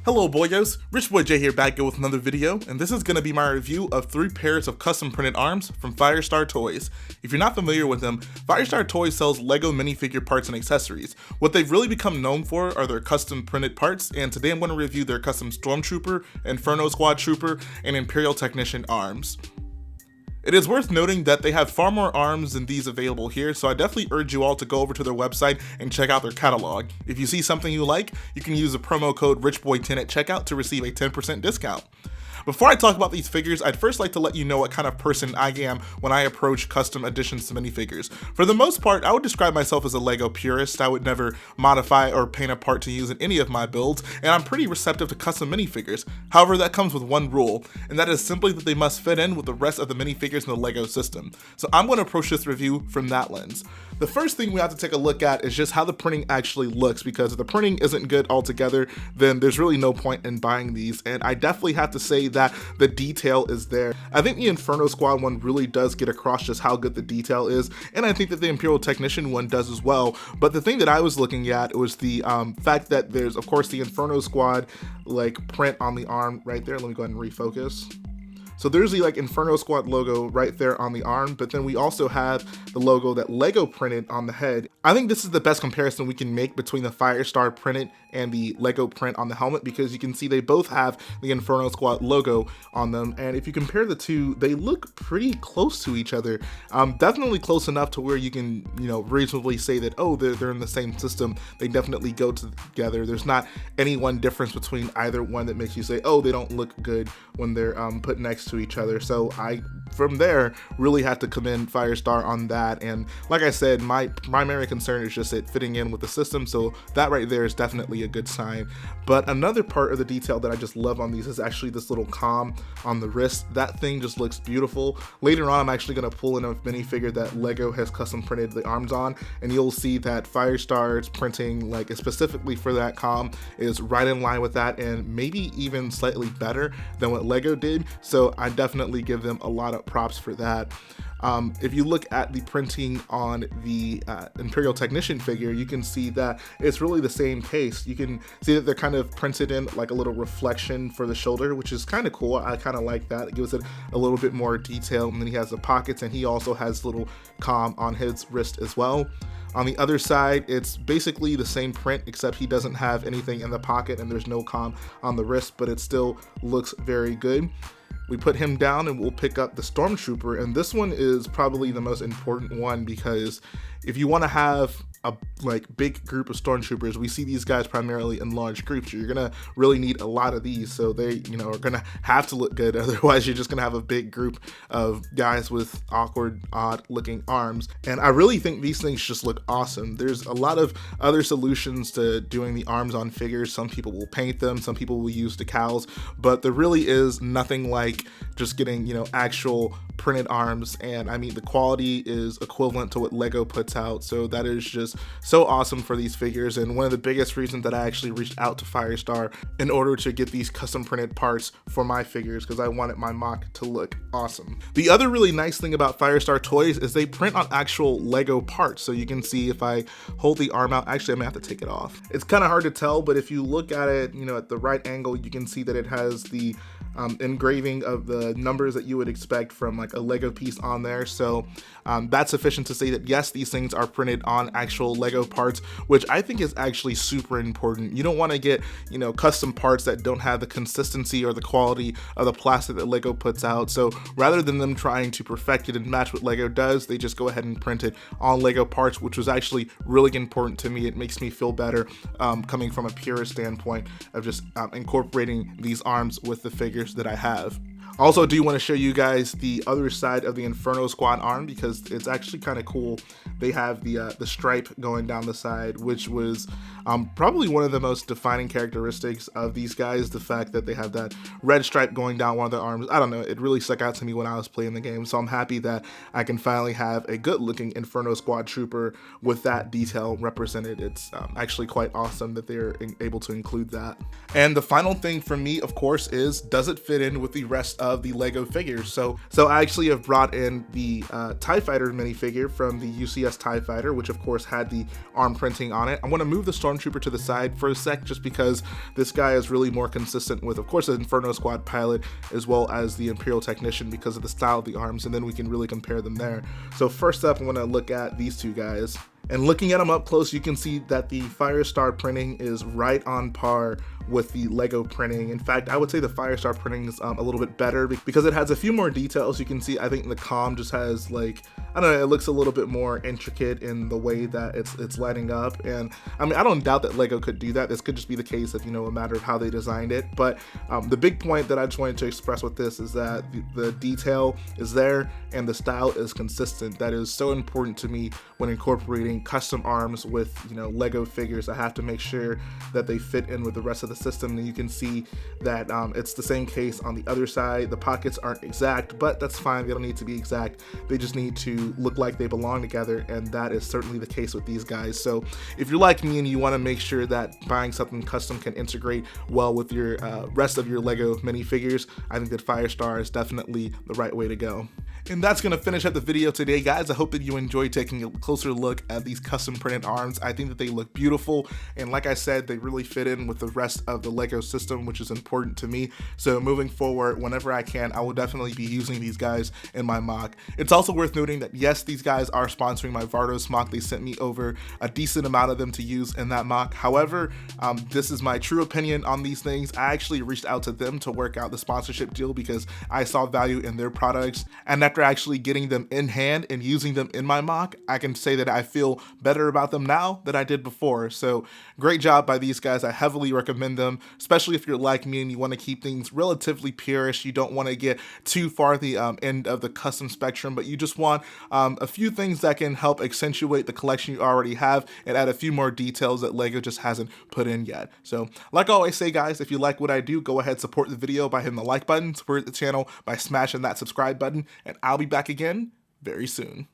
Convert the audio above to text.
Hello boyos, Rich Boy J here back again with another video, and this is going to be my review of 3 pairs of custom printed arms from Firestar Toys. If you're not familiar with them, Firestar Toys sells LEGO minifigure parts and accessories. What they've really become known for are their custom printed parts, and today I'm going to review their custom Stormtrooper, Inferno Squad Trooper, and Imperial Technician arms. It is worth noting that they have far more arms than these available here, so I definitely urge you all to go over to their website and check out their catalog. If you see something you like, you can use the promo code RICHBOY10 at checkout to receive a 10% discount. Before I talk about these figures, I'd first like to let you know what kind of person I am when I approach custom additions to minifigures. For the most part, I would describe myself as a LEGO purist. I would never modify or paint a part to use in any of my builds, and I'm pretty receptive to custom minifigures. However, that comes with one rule, and that is simply that they must fit in with the rest of the minifigures in the LEGO system. So I'm going to approach this review from that lens. The first thing we have to take a look at is just how the printing actually looks, because if the printing isn't good altogether, then there's really no point in buying these, and I definitely have to say that the detail is there. I think the Inferno Squad one really does get across just how good the detail is, and I think that the Imperial Technician one does as well. But the thing that I was looking at was the fact that there's, of course, the Inferno Squad like print on the arm right there. Let me go ahead and refocus. So there's the Inferno Squad logo right there on the arm, but then we also have the logo that LEGO printed on the head. I think this is the best comparison we can make between the Firestar printed and the LEGO print on the helmet, because you can see they both have the Inferno Squad logo on them, and if you compare the two, they look pretty close to each other. Definitely close enough to where you can, reasonably say that, oh, they're in the same system. They definitely go together. There's not any one difference between either one that makes you say, oh, they don't look good when they're put next to each other. So I, from there, really have to commend Firestar on that. And like I said, my primary concern is just it fitting in with the system. So that right there is definitely a good sign. But another part of the detail that I just love on these is actually this little comm on the wrist. That thing just looks beautiful. Later on, I'm actually going to pull in a minifigure that LEGO has custom printed the arms on, and you'll see that Firestar's printing, like specifically for that comm, is right in line with that, and maybe even slightly better than what LEGO did. So I definitely give them a lot of props for that. If you look at the printing on the Imperial Technician figure, you can see that it's really the same case. You can see that they're kind of printed in like a little reflection for the shoulder, which is kind of cool. I kind of like that. It gives it a little bit more detail. And then he has the pockets, and he also has little comm on his wrist as well. On the other side, it's basically the same print, except he doesn't have anything in the pocket and there's no comm on the wrist, but it still looks very good. We put him down and we'll pick up the Stormtrooper, and this one is probably the most important one, because if you want to have a big group of Stormtroopers, we see these guys primarily in large groups. You're gonna really need a lot of these, so they are gonna have to look good, otherwise you're just gonna have a big group of guys with awkward, odd looking arms. And I really think these things just look awesome. There's a lot of other solutions to doing the arms on figures. Some people will paint them, some people will use decals, but there really is nothing like just getting actual printed arms. And I mean, the quality is equivalent to what LEGO puts out, so that is just so awesome for these figures, and one of the biggest reasons that I actually reached out to Firestar in order to get these custom printed parts for my figures, because I wanted my mock to look awesome. The other really nice thing about Firestar Toys is they print on actual LEGO parts. So you can see if I hold the arm out, actually I'm gonna have to take it off. It's kind of hard to tell, but if you look at it at the right angle, you can see that it has the engraving of the numbers that you would expect from like a LEGO piece on there. So that's sufficient to say that yes, these things are printed on actual LEGO parts, which I think is actually super important. You don't want to get custom parts that don't have the consistency or the quality of the plastic that LEGO puts out. So rather than them trying to perfect it and match what LEGO does, they just go ahead and print it on LEGO parts, which was actually really important to me. It makes me feel better coming from a purist standpoint of just incorporating these arms with the figures that I have. Also, do want to show you guys the other side of the Inferno Squad arm, because it's actually kind of cool. They have the stripe going down the side, which was probably one of the most defining characteristics of these guys. The fact that they have that red stripe going down one of their arms, I don't know, it really stuck out to me when I was playing the game. So I'm happy that I can finally have a good looking Inferno Squad trooper with that detail represented. It's actually quite awesome that they're able to include that. And the final thing for me, of course, is does it fit in with the rest of of the Lego figures. So I actually have brought in the TIE Fighter minifigure from the UCS TIE Fighter, which of course had the arm printing on it. I'm going to move the Stormtrooper to the side for a sec, just because this guy is really more consistent with, of course, the Inferno Squad pilot as well as the Imperial Technician because of the style of the arms, and then we can really compare them there. So first up, I'm going to look at these two guys. And looking at them up close, you can see that the Firestar printing is right on par with the Lego printing. In fact, I would say the Firestar printing is a little bit better because it has a few more details. You can see, I think the comm just has, like, I don't know, it looks a little bit more intricate in the way that it's lighting up. And I mean, I don't doubt that Lego could do that. This could just be the case of, a matter of how they designed it. But the big point that I just wanted to express with this is that the detail is there and the style is consistent. That is so important to me when incorporating custom arms with Lego figures. I have to make sure that they fit in with the rest of the system, and you can see that it's the same case on the other side. The pockets aren't exact, but that's fine. They don't need to be exact. They just need to look like they belong together, and that is certainly the case with these guys. So if you're like me and you want to make sure that buying something custom can integrate well with your rest of your Lego minifigures, I think that Firestar is definitely the right way to go. And that's going to finish up the video today, guys. I hope that you enjoyed taking a closer look at these custom printed arms. I think that they look beautiful, and like I said, they really fit in with the rest of the Lego system, which is important to me. So moving forward, whenever I can, I will definitely be using these guys in my mock. It's also worth noting that yes, these guys are sponsoring my Vardos mock. They sent me over a decent amount of them to use in that mock. However, this is my true opinion on these things. I actually reached out to them to work out the sponsorship deal because I saw value in their products, and after actually getting them in hand and using them in my mock, I can say that I feel better about them now than I did before. So great job by these guys. I heavily recommend them, especially if you're like me and you want to keep things relatively purish. You don't want to get too far at the end of the custom spectrum, but you just want a few things that can help accentuate the collection you already have and add a few more details that Lego just hasn't put in yet. So like I always say, guys, if you like what I do, go ahead, support the video by hitting the like button, support the channel by smashing that subscribe button, and I'll be back again very soon.